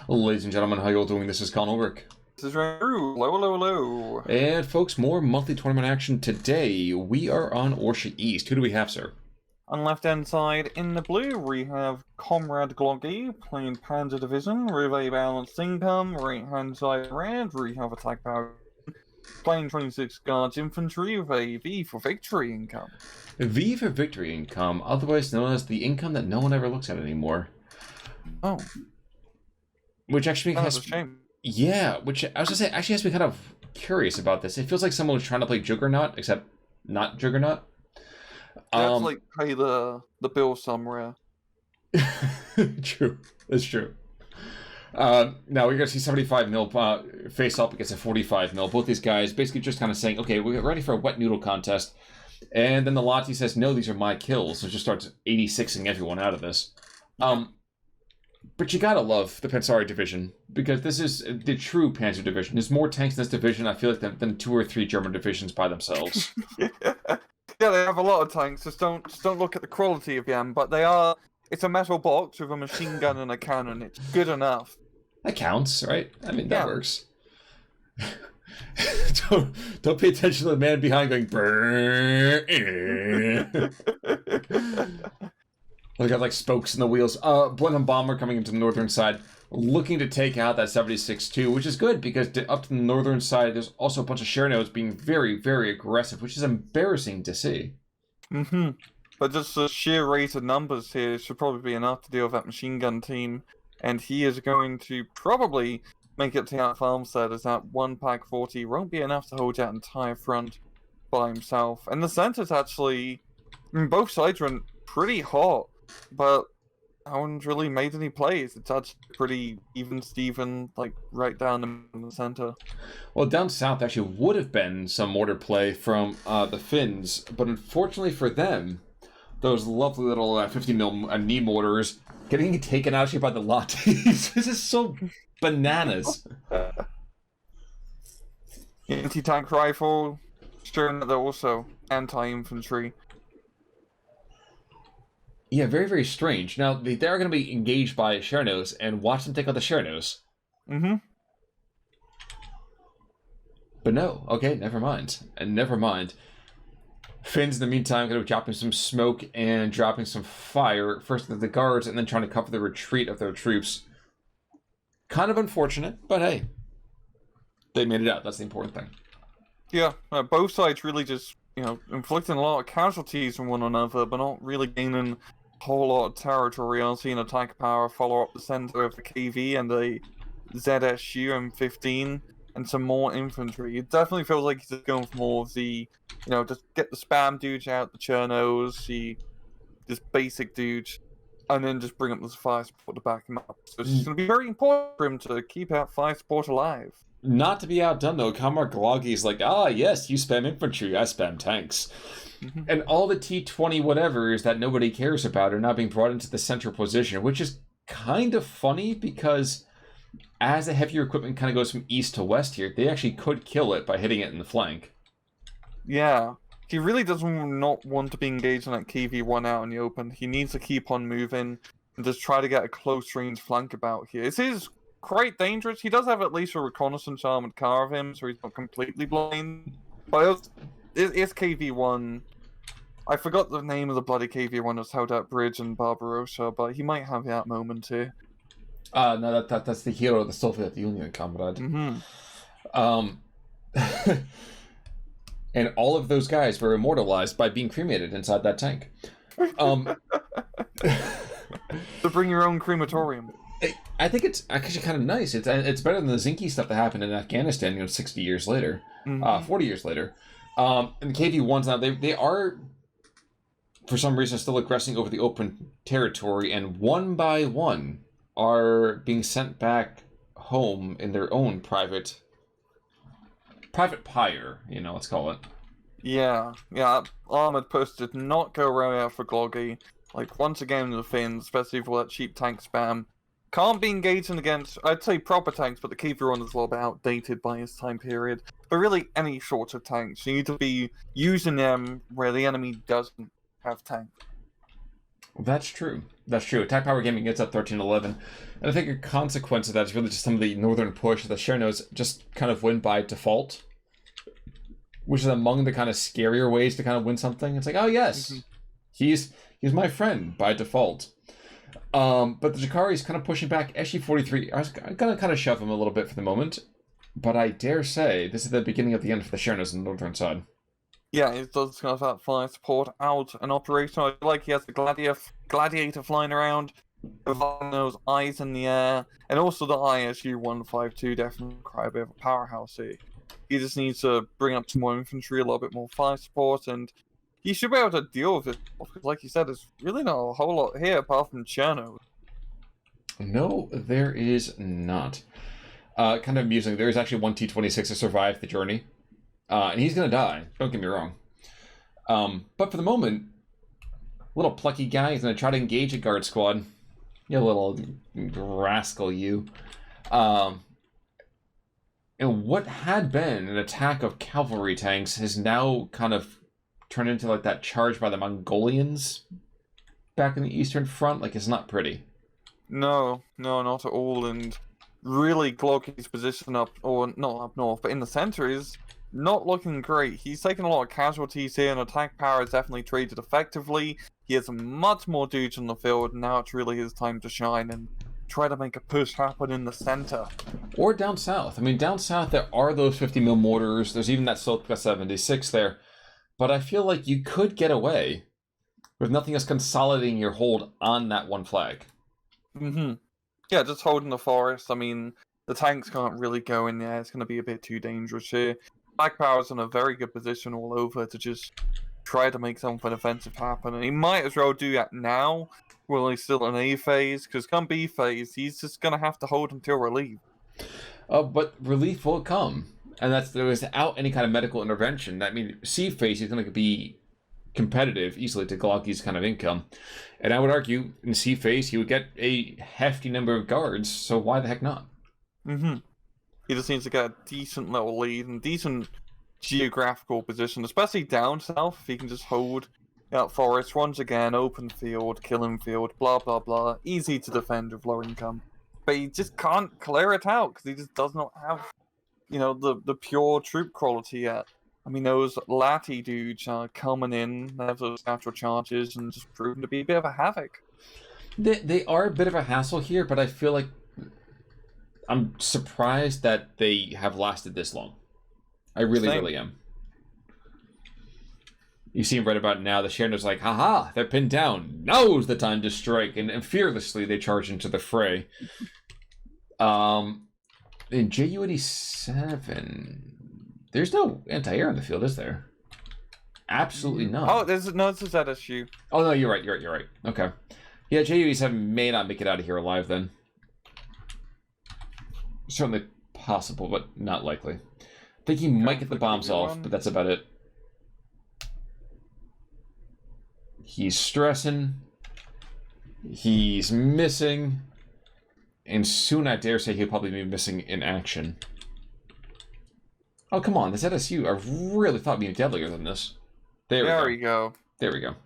Ladies and gentlemen, how you all doing? This is Conor. This is Andrew. Hello, hello, hello. And folks, more monthly tournament action today. We are on Orsha East. Who do we have, sir? On the left-hand side, in the blue, we have ComradeGlogi playing Panzer Division with a balanced income. Right-hand side red, we have ATKPWRGaming playing 26th Guards Infantry with a V for Victory income. V for Victory income, otherwise known as the income that no one ever looks at anymore. Oh. Which actually That's a shame. Yeah, which I was gonna say actually has me kind of curious about this. It feels like someone was trying to play Juggernaut, except not Juggernaut. That's like pay the bill somewhere. True, that's true. Now we're gonna see 75 mil face up against a 45 mil. Both these guys basically just kind of saying, okay, we're ready for a wet noodle contest. And then the Lati says, no, these are my kills. So it just starts 86ing everyone out of this. But you gotta love the Panssari division, because this is the true Panzer division. There's more tanks in this division, I feel like, than 2 or 3 German divisions by themselves. Yeah, they have a lot of tanks. Just don't look at the quality of them, but they are. It's a metal box with a machine gun and a cannon. It's good enough. That counts, right? I mean, that works. don't pay attention to the man behind going brrrr. They got like spokes in the wheels. Blenheim Bomber coming into the northern side, looking to take out that 76-2, which is good because up to the northern side, there's also a bunch of share nodes being very, very aggressive, which is embarrassing to see. But just the sheer rate of numbers here should probably be enough to deal with that machine gun team, and he is going to probably make it to that farm set, as that 1-pack 40 won't be enough to hold that entire front by himself. And the center's actually, I mean, both sides went pretty hot, but no one's really made any plays. It's actually pretty even Steven, like right down in the center. Well, down south actually would have been some mortar play from the Finns, but unfortunately for them, those lovely little 50 mil knee mortars getting taken out actually by the Latis. This is so bananas. Anti-tank rifle, sure that they're also anti-infantry. Yeah, very, very strange. Now, they're going to be engaged by Chernos, and watch them take out the Chernos. But no, okay, never mind. And never mind. Finns, in the meantime, going to be dropping some smoke and dropping some fire, first at the guards, and then trying to cover the retreat of their troops. Kind of unfortunate, but hey. They made it out, that's the important thing. Yeah, both sides really just, inflicting a lot of casualties on one another, but not really gaining a whole lot of territory. I've seen attack power follow up the center of the KV and the ZSU M15 and some more infantry. It definitely feels like he's just going for more of the, just get the spam dudes out, the Chernos, the just basic dudes, and then just bring up the fire support to back him up. So it's going to be very important for him to keep out fire support alive. Not to be outdone, though, ComradeGlogi is like, yes, you spam infantry, I spam tanks. And all the T-20 whatevers that nobody cares about are now being brought into the central position, which is kind of funny because as the heavier equipment kind of goes from east to west here, they actually could kill it by hitting it in the flank. Yeah. He really does not want to be engaged in that KV-1 out in the open. He needs to keep on moving and just try to get a close-range flank about here. It is quite dangerous. He does have at least a reconnaissance armored car of him, so he's not completely blind. But it's KV-1. I forgot the name of the bloody KV-1 that's held at Bridge in Barbarossa, but he might have that moment here. No, that's the hero of the Soviet Union, comrade. And all of those guys were immortalized by being cremated inside that tank. To bring your own crematorium. I think it's actually kind of nice. It's better than the Zinky stuff that happened in Afghanistan, 60 years later, 40 years later. And the KV-1s now, they are, for some reason, still aggressing over the open territory, and one by one are being sent back home in their own private pyre, let's call it. Yeah. Armored post did not go right out for Glogi. Like, once again, the Finns, especially for that cheap tank spam, can't be engaging against, I'd say, proper tanks, but the KV-1 is a little bit outdated by his time period. But really, any sort of tanks, you need to be using them where the enemy doesn't have tanks. That's true. That's true. ATKPWRGaming gets up 13-11. And I think a consequence of that is really just some of the northern push. The Chernos just kind of win by default, which is among the kind of scarier ways to kind of win something. It's like, oh yes, he's my friend by default. But the Jakari's kind of pushing back. SG-43, I was going to kind of shove him a little bit for the moment. But I dare say this is the beginning of the end for the Chernos on the northern side. Yeah, it does have that fire support out and operational. I like he has the gladiator flying around with those eyes in the air. And also the ISU-152 definitely quite a bit of a powerhouse here. He just needs to bring up some more infantry, a little bit more fire support, and he should be able to deal with it. Because like you said, there's really not a whole lot here apart from Cherno. No, there is not. Kind of amusing. There is actually one T-26 that survived the journey. And he's going to die. Don't get me wrong. But for the moment, little plucky guy is going to try to engage a guard squad. You little rascal, you. And what had been an attack of cavalry tanks has now kind of turned into like that charge by the Mongolians back in the Eastern Front. Like, it's not pretty. No, not at all. And really, Glogi's position up, or not up north, but in the center is not looking great. He's taken a lot of casualties here, and attack power is definitely traded effectively. He has much more dudes on the field, and now it's really his time to shine and try to make a push happen in the center. Or down south. I mean, down south there are those 50mm mortars. There's even that Silka 76 there. But I feel like you could get away with nothing else consolidating your hold on that one flag. Yeah, just holding the forest. I mean, the tanks can't really go in there. It's going to be a bit too dangerous here. Black Power's in a very good position all over to just try to make something offensive happen. And he might as well do that now while he's still in A phase, because come B phase, he's just going to have to hold until relief. But relief will come. And that's without any kind of medical intervention. I mean, C phase is going to be competitive easily to Glogi's kind of income. And I would argue in C phase he would get a hefty number of guards, so why the heck not? He just needs to get a decent little lead and decent geographical position, especially down south. If he can just hold that forest once again, open field, killing field, blah blah blah, easy to defend with low income. But he just can't clear it out because he just does not have, you know, the pure troop quality yet. I mean, those Lati dudes are coming in, they have those natural charges and just proving to be a bit of a havoc. They are a bit of a hassle here, but I feel like I'm surprised that they have lasted this long. I really am. You see right about now, the Cherno's like, haha, they're pinned down. Now's the time to strike. And fearlessly, they charge into the fray. In JU-87, there's no anti-air in the field, is there? Absolutely not. Oh, this is ZSU. Oh, no, you're right. Okay. Yeah, JU-87 may not make it out of here alive then. Certainly possible, but not likely. I think he might get the bombs off, but that's about it. He's stressing. He's missing. And soon I dare say he'll probably be missing in action. Oh, come on. The ZSU, I really thought being deadlier than this. There we go. There we go.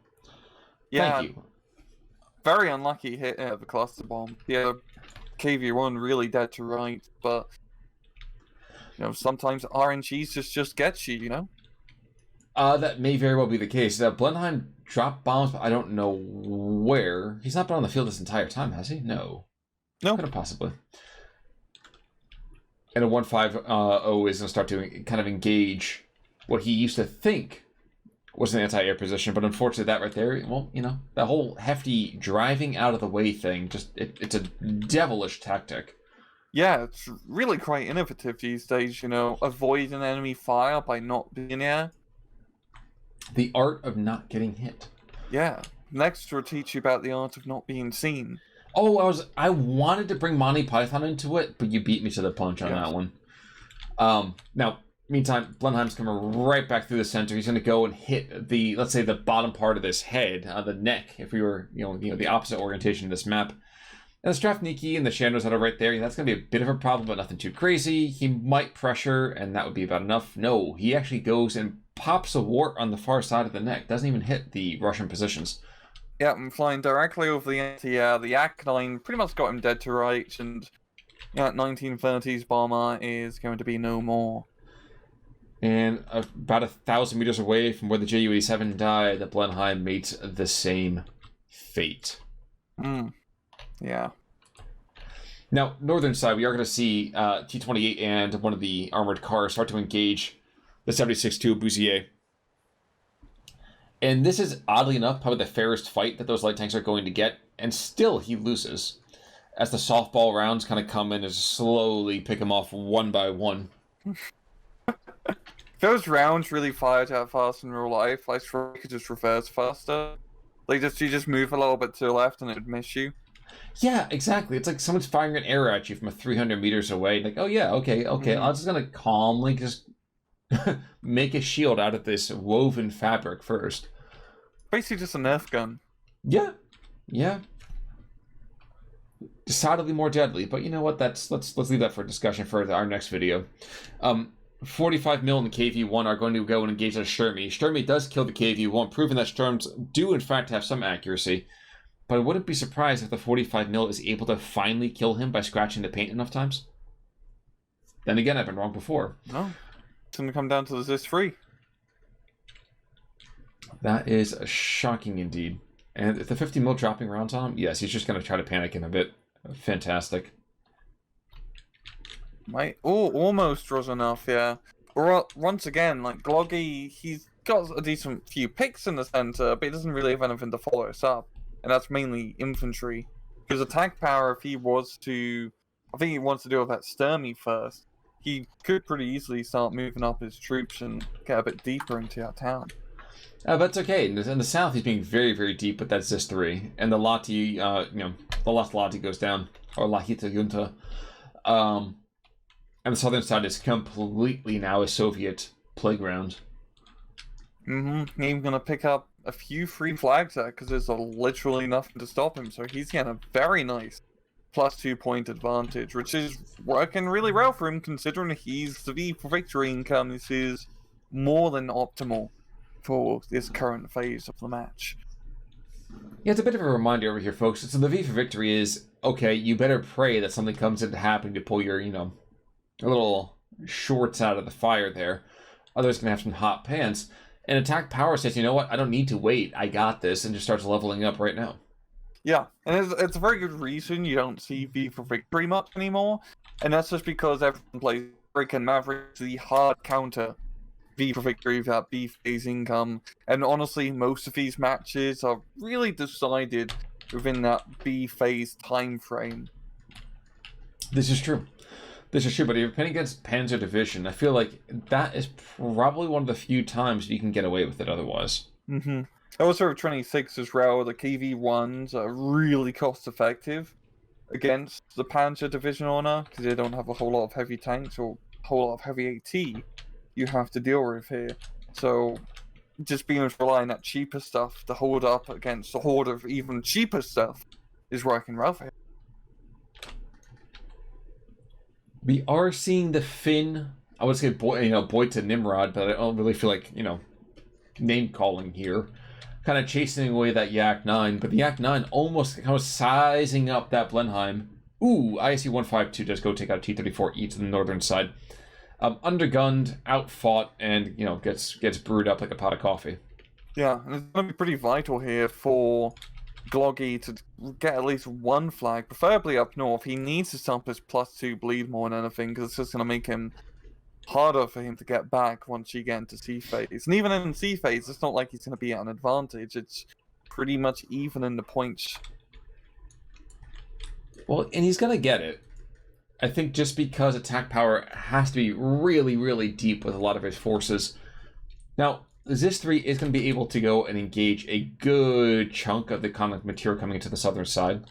Yeah, thank you. Very unlucky hit of the cluster bomb. Yeah, KV-1 really dead to right, but you know, sometimes RNGs just gets you, you know? That may very well be the case. Blenheim dropped bombs, but I don't know where. He's not been on the field this entire time, has he? No. No. Could have possibly. And a 1-5-0 is going to start to kind of engage what he used to think was an anti-air position, but unfortunately that right there, well, you know, that whole hefty driving out of the way thing, just it's a devilish tactic. Yeah, it's really quite innovative these days, you know, avoid an enemy fire by not being there. The art of not getting hit. Yeah. Next we'll teach you about the art of not being seen. Oh, I wanted to bring Monty Python into it, but you beat me to the punch on that one. Now, meantime, Blenheim's coming right back through the center. He's going to go and hit the, let's say, the bottom part of this head, the neck, if we were, you know, the opposite orientation of this map. And the Strafniki and the Chandos that are right there, that's going to be a bit of a problem, but nothing too crazy. He might pressure, and that would be about enough. No, he actually goes and pops a wart on the far side of the neck. Doesn't even hit the Russian positions. Yeah, I'm flying directly over the anti-air. The Yak-9 pretty much got him dead to rights, and yeah, 1930s bomber is going to be no more. And about 1,000 meters away from where the Ju-87 died, the Blenheim meets the same fate. Yeah. Now, northern side, we are going to see T-28 and one of the armored cars start to engage the 76-2 Bousier. And this is, oddly enough, probably the fairest fight that those light tanks are going to get, and still he loses. As the softball rounds kind of come in and slowly pick him off one by one. Those rounds really fired out fast in real life. I swear you could just reverse faster. Like, you just move a little bit to the left and it would miss you. Yeah, exactly. It's like someone's firing an arrow at you from 300 meters away. Like, oh yeah, okay. I'm just going to calmly just make a shield out of this woven fabric first. Basically just a Nerf gun. Yeah. Decidedly more deadly, but you know what? Let's leave that for discussion for our next video. 45 mil in the KV-1 are going to go and engage a Sturmy. Sturmy does kill the KV-1, proving that Sturms do in fact have some accuracy. But I wouldn't be surprised if the 45 mil is able to finally kill him by scratching the paint enough times. Then again, I've been wrong before. No. It's going to come down to the ZIS-3. That is shocking indeed. And if the 50 mil dropping rounds on him, yes, he's just going to try to panic him a bit. Fantastic. Almost was enough, yeah. Once again, like, Glogi, he's got a decent few picks in the center, but he doesn't really have anything to follow us up. And that's mainly infantry. Because attack power, if he was to... I think he wants to deal with that Sturmy first. He could pretty easily start moving up his troops and get a bit deeper into our town. But it's okay. In the south, he's being very, very deep with that ZIS-3. And the Lati, the last Lati goes down. Or Lahita Junta. And the southern side is completely now a Soviet playground. He's going to pick up a few free flags there because there's literally nothing to stop him. So he's getting a very nice +2 point advantage, which is working really well for him considering he's the V for victory income. This is more than optimal for this current phase of the match. Yeah, it's a bit of a reminder over here, folks. So the V for victory is, okay, you better pray that something comes into happening to pull your, a little shorts out of the fire there. Others can have some hot pants. And attack power says, you know what, I don't need to wait. I got this, and just starts leveling up right now. Yeah, and it's a very good reason you don't see V for victory much anymore. And that's just because everyone plays freaking Maverick, the hard counter V for victory without B phase income. And honestly, most of these matches are really decided within that B phase time frame. This is true, but if you're playing against Panzer Division, I feel like that is probably one of the few times you can get away with it otherwise. Also, with 26 as well, the KV-1s are really cost-effective against the Panzer Division owner, because they don't have a whole lot of heavy tanks or a whole lot of heavy AT you have to deal with here. So, just being able to rely on that cheaper stuff to hold up against a horde of even cheaper stuff is working well for him. We are seeing the Finn, I would say, boy to Nimrod, but I don't really feel like, name calling here. Kind of chasing away that Yak-9, but the Yak-9 almost kind of sizing up that Blenheim. Ooh, ISC 152 does go take out T-34E to the northern side. Undergunned, outfought, and, gets brewed up like a pot of coffee. Yeah, and it's going to be pretty vital here for Glogi to get at least one flag, preferably up north. He needs to stop his +2 bleed more than anything, because it's just going to make him harder for him to get back once you get into C phase. And even in C phase, it's not like he's going to be at an advantage. It's pretty much even in the points. Well, and he's going to get it. I think just because attack power has to be really, really deep with a lot of his forces. Now, ZIS-3 is going to be able to go and engage a good chunk of the kind material coming into the southern side.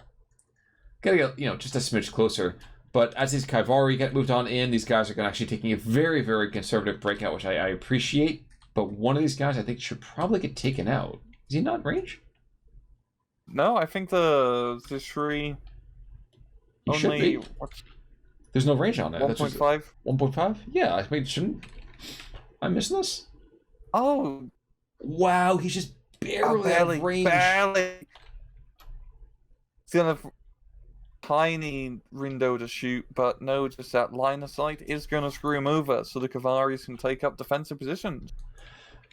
Gotta get, just a smidge closer. But as these Kaivari get moved on in, these guys are going to actually taking a very, very conservative breakout, which I appreciate. But one of these guys, I think, should probably get taken out. Is he not in range? No, I think the ZIS-3 He should be. There's no range on it. 1.5? 1.5? Yeah, I mean, shouldn't... I'm missing this? Oh. Wow, he's just barely out of range. Barely. It's gonna tiny window to shoot, but no, just that line of sight is gonna screw him over, so the Kavaris can take up defensive positions.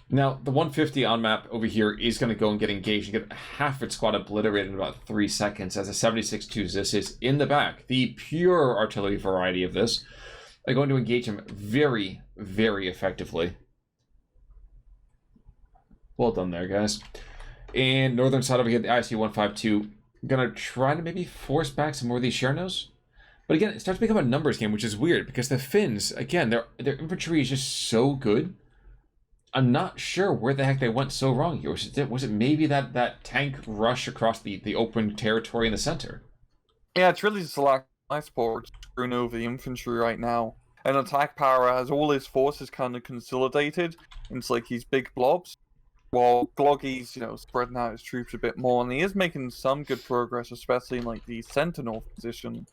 Now, the 150 on map over here is going to go and get engaged and get half its squad obliterated in about 3 seconds as a 76-2 This is in the back. The pure artillery variety of this are going to engage him very, very effectively. Well done there, guys. And northern side over here, the IC-152, going to try to maybe force back some more of these Chernos. But again, it starts to become a numbers game, which is weird, because the Finns, again, their infantry is just so good. I'm not sure where the heck they went so wrong here. Was it maybe that tank rush across the open territory in the center? Yeah, it's really just the lack of support screwing over the infantry right now. And attack power has all his forces kind of consolidated into like these big blobs, while Glogi's, spreading out his troops a bit more, and he is making some good progress, especially in like the Sentinel position.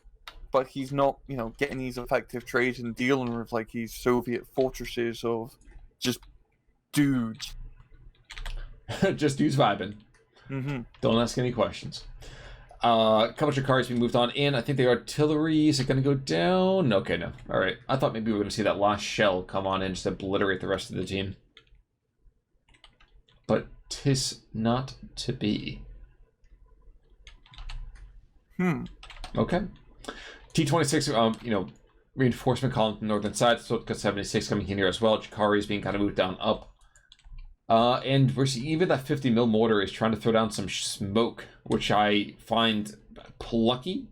But he's not, getting these effective trades and dealing with like these Soviet fortresses of just dudes. Just dudes vibing. Mm-hmm. Don't ask any questions. A couple of cars being moved on in. I think the artillery is going to go down. Okay, no. All right. I thought maybe we were going to see that last shell come on in just obliterate the rest of the team. But 'tis not to be. Okay. T-26, reinforcement column from the northern side. Sotka 76 coming in here as well. Chikari is being kind of moved down up. And we're seeing even that 50 mil mortar is trying to throw down some smoke, which I find plucky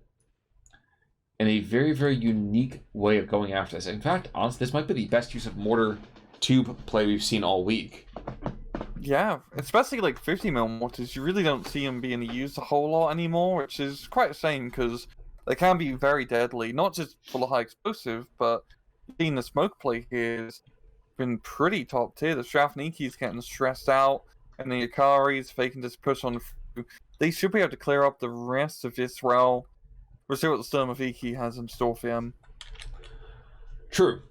and a very, very unique way of going after this. In fact, honestly, this might be the best use of mortar tube play we've seen all week. Yeah, especially like 50 mil mortars. You really don't see them being used a whole lot anymore, which is quite a shame because they can be very deadly, not just full of high explosive, but seeing the smoke play here has been pretty top tier. The Strafniki's getting stressed out, and the Yakaris, if they can just push on through, they should be able to clear up the rest of Israel. We'll see what the Sturmoviki has in store for them. True.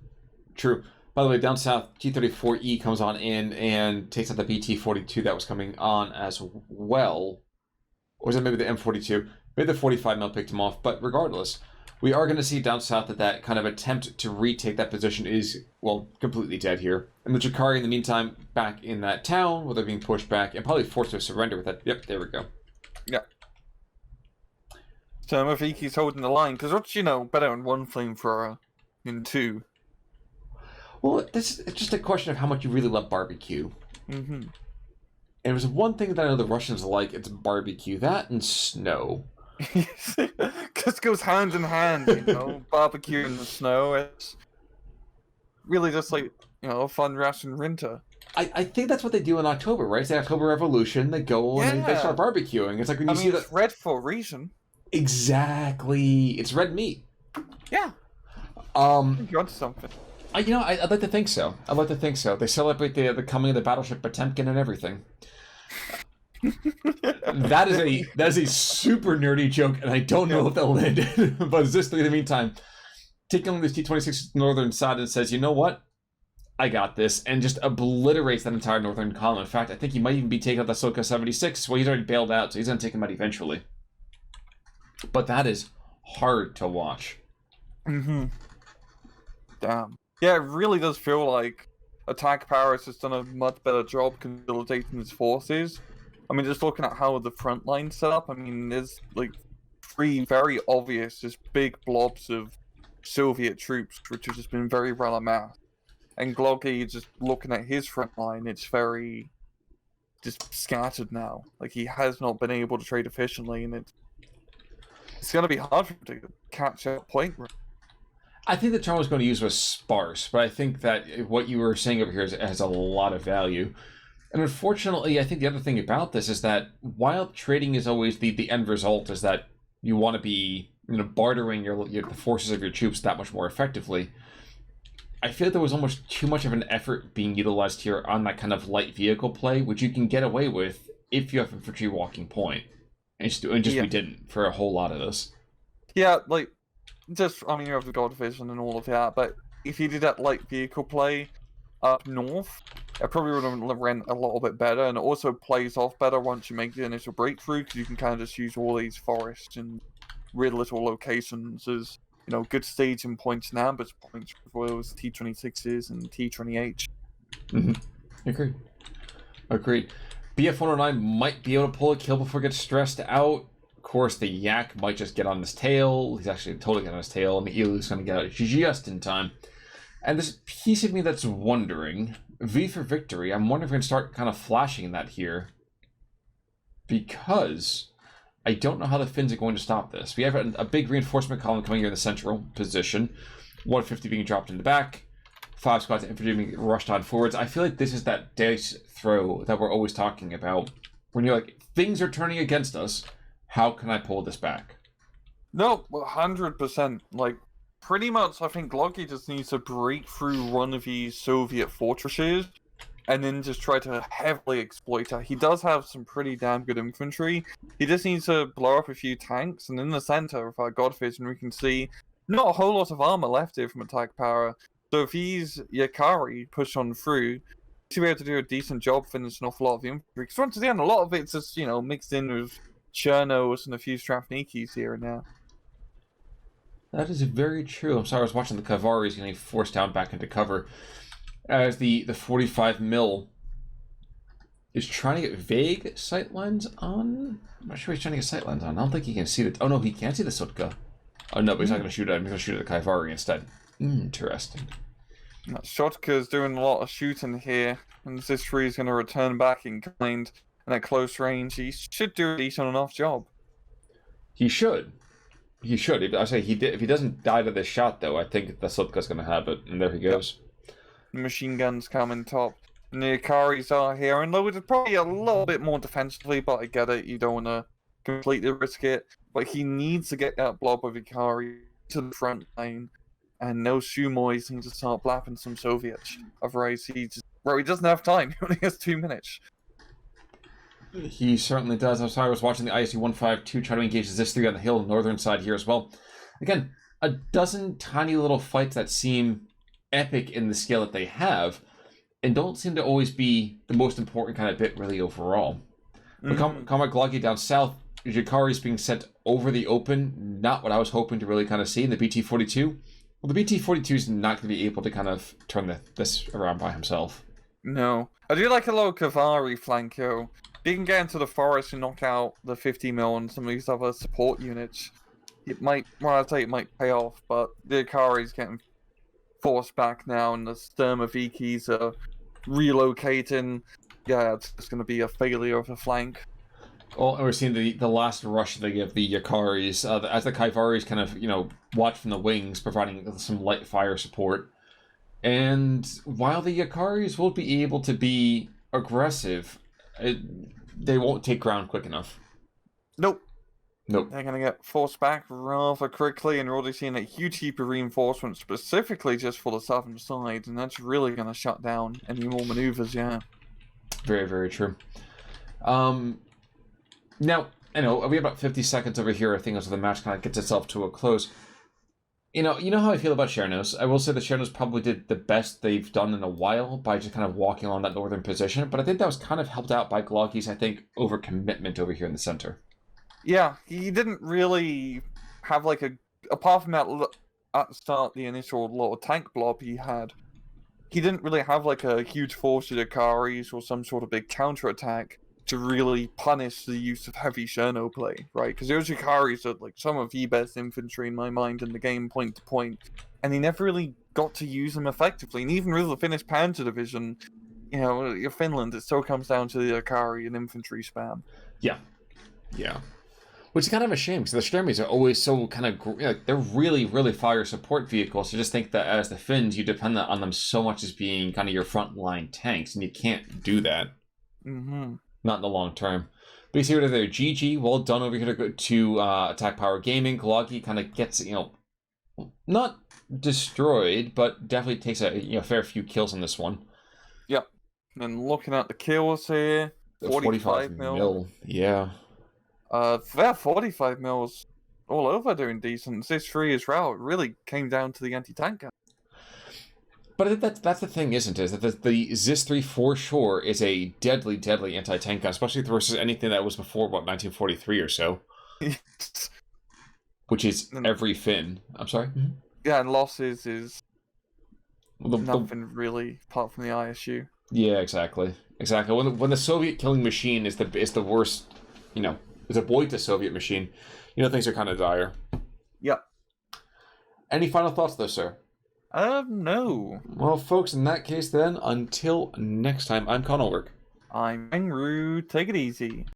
By the way, down south, T-34E comes on in and takes out the BT-42 that was coming on as well. Or was it maybe the M42? Maybe the 45 mil picked him off, but regardless, we are going to see down south that kind of attempt to retake that position is, well, completely dead here. And the Jakari, in the meantime, back in that town, where they're being pushed back, and probably forced to surrender with that. Yep, there we go. Yeah. So Maviki's holding the line, because what's, better than one flamethrower in two? Well, it's just a question of how much you really love barbecue. Mm-hmm. And it was one thing that I know the Russians like, it's barbecue. That and snow. Because it goes hand in hand, barbecue in the snow. It's really just like, a fun Russian winter. I think that's what they do in October, right? It's the October Revolution. They go and they start barbecuing. It's like when you see it's red for a reason. Exactly. It's red meat. Yeah. You're onto something. I'd like to think so. I'd like to think so. They celebrate the coming of the battleship Potemkin and everything. That is a super nerdy joke, and I don't know if they'll land it. But Zisli, in the meantime, taking on this T-26 northern side and says, you know what? I got this, and just obliterates that entire northern column. In fact, I think he might even be taking out the Soka 76. Well, he's already bailed out, so he's going to take him out eventually. But that is hard to watch. Mm-hmm. Damn. Yeah, it really does feel like Attack Paris has done a much better job consolidating his forces. I mean, just looking at how the front line's set up, there's like 3 very obvious, just big blobs of Soviet troops, which have just been very well amassed. And Glogi, just looking at his front line, it's very just scattered now. Like, he has not been able to trade efficiently, and it's going to be hard for him to catch that point. I think the term I was going to use was sparse, but I think that what you were saying over here has a lot of value. And unfortunately, I think the other thing about this is that while trading is always the end result, is that you want to be bartering the forces of your troops that much more effectively. I feel like there was almost too much of an effort being utilized here on that kind of light vehicle play, which you can get away with if you have infantry walking point. And we didn't for a whole lot of this. Yeah, like, you have the God Vision and all of that, but if you did that light vehicle play up north, It probably would have ran a little bit better, and it also plays off better once you make the initial breakthrough, because you can kind of just use all these forests and weird little locations as, you know, good staging points and ambush points for those T-26s and T-28s. Agreed. Agreed. BF-109 might be able to pull a kill before it gets stressed out. Of course, the Yak might just get on his tail. He's actually totally getting on his tail, and the Elu's going to get out just in time. And this piece of me that's wondering, V for victory, I'm wondering if we're going to start kind of flashing that here. Because I don't know how the Finns are going to stop this. We have a big reinforcement column coming here in the central position. 150 being dropped in the back. 5 squads of infantry being rushed on forwards. I feel like this is that dice throw that we're always talking about. When you're like, things are turning against us. How can I pull this back? No, 100%. Like, pretty much, I think Glogi just needs to break through one of these Soviet fortresses and then just try to heavily exploit it. He does have some pretty damn good infantry. He just needs to blow up a few tanks, and in the center of our Godvision, we can see not a whole lot of armor left here from attack power. So if he's Yakari push on through, he'll be able to do a decent job finishing off a lot of the infantry. Because once again, a lot of it's just, you know, mixed in with Chernos and a few Strafnikis here and there. That is very true. I'm sorry, I was watching the Kavaris getting forced down back into cover as the 45 mil is trying to get vague sightlines on. I'm not sure he's trying to get sightlines on. I don't think he can see the. Oh no, he can't see the Sutka. Oh no, but he's not going to shoot at him. He's going to shoot at the Kaivari instead. Interesting. Shotka's doing a lot of shooting here, and Zistri is going to return back in kind, and at close range, he should do a decent enough job. He should. He should. I say he did. If he doesn't die to this shot, though, I think the Slipka's going to have it, and there he goes. Yep. The machine guns coming top. And the Akaris are here, and loaded probably a little bit more defensively, but I get it. You don't want to completely risk it. But he needs to get that blob of Ikari to the front line, and no Shumois need to start blapping some Soviets. Otherwise, he doesn't have time. He only has 2 minutes. He certainly does. I'm sorry, I was watching the ISU-152 try to engage the Zis-3 on the hill, northern side here as well. Again, a dozen tiny little fights that seem epic in the scale that they have, and don't seem to always be the most important kind of bit, really, overall. But ComradeGlogi down south, Jakari's being sent over the open, not what I was hoping to really kind of see in the BT-42. Well, the BT-42 is not going to be able to kind of turn this around by himself. No. I do like a little Kavari flanko. If you can get into the forest and knock out the 50 mil and some of these other support units, it might, well, I'd say it might pay off, but the Akari's getting forced back now, and the Sturmovikis are relocating. Yeah, it's just going to be a failure of the flank. Well, and we're seeing the last rush they give the Yakaris, as the Kaivaris kind of, watch from the wings, providing some light fire support. And while the Yakaris will be able to be aggressive, they won't take ground quick enough. Nope. Nope. They're going to get forced back rather quickly, and we're already seeing a huge heap of reinforcements specifically just for the southern side, and that's really going to shut down any more maneuvers, yeah. Very, very true. Now, I know we have about 50 seconds over here, I think, as the match kind of gets itself to a close. You know how I feel about Chernos. I will say that Chernos probably did the best they've done in a while by just kind of walking along that northern position, but I think that was kind of helped out by Glogi's, I think, overcommitment over here in the center. Yeah, he didn't really have like apart from that at the start, the initial little tank blob he had, he didn't really have like a huge force of Akaris or some sort of big counterattack to really punish the use of heavy Cherno play, right? Because those Akaris are like some of the best infantry in my mind in the game, point to point, and he never really got to use them effectively. And even with the Finnish Panzer Division, Finland, it still comes down to the Akari and infantry spam. Yeah. Which is kind of a shame, because the Sturmies are always so kind of, they're really, really fire support vehicles. So just think that as the Finns, you depend on them so much as being kind of your frontline tanks, and you can't do that. Mm-hmm. Not in the long term. But you see over there, GG, well done over here to ATKPWRGaming. Glogi kind of gets, not destroyed, but definitely takes a fair few kills on this one. Yep. And looking at the kills here, 45 mil. Yeah. That 45 mils all over doing decent. This 3 as well, it really came down to the anti-tank gun. But that's the thing, isn't it? Is that the ZIS-3 for sure is a deadly, deadly anti-tank gun, especially versus anything that was before, what, 1943 or so. Which is every Finn. I'm sorry? Mm-hmm. Yeah, and losses is nothing really, apart from the ISU. Yeah, exactly. Exactly. When the Soviet killing machine is the worst, is a boy to Soviet machine, things are kind of dire. Yep. Any final thoughts, though, sir? No. Well, folks, in that case, then, until next time, I'm Conalwork. I'm Angru. Take it easy.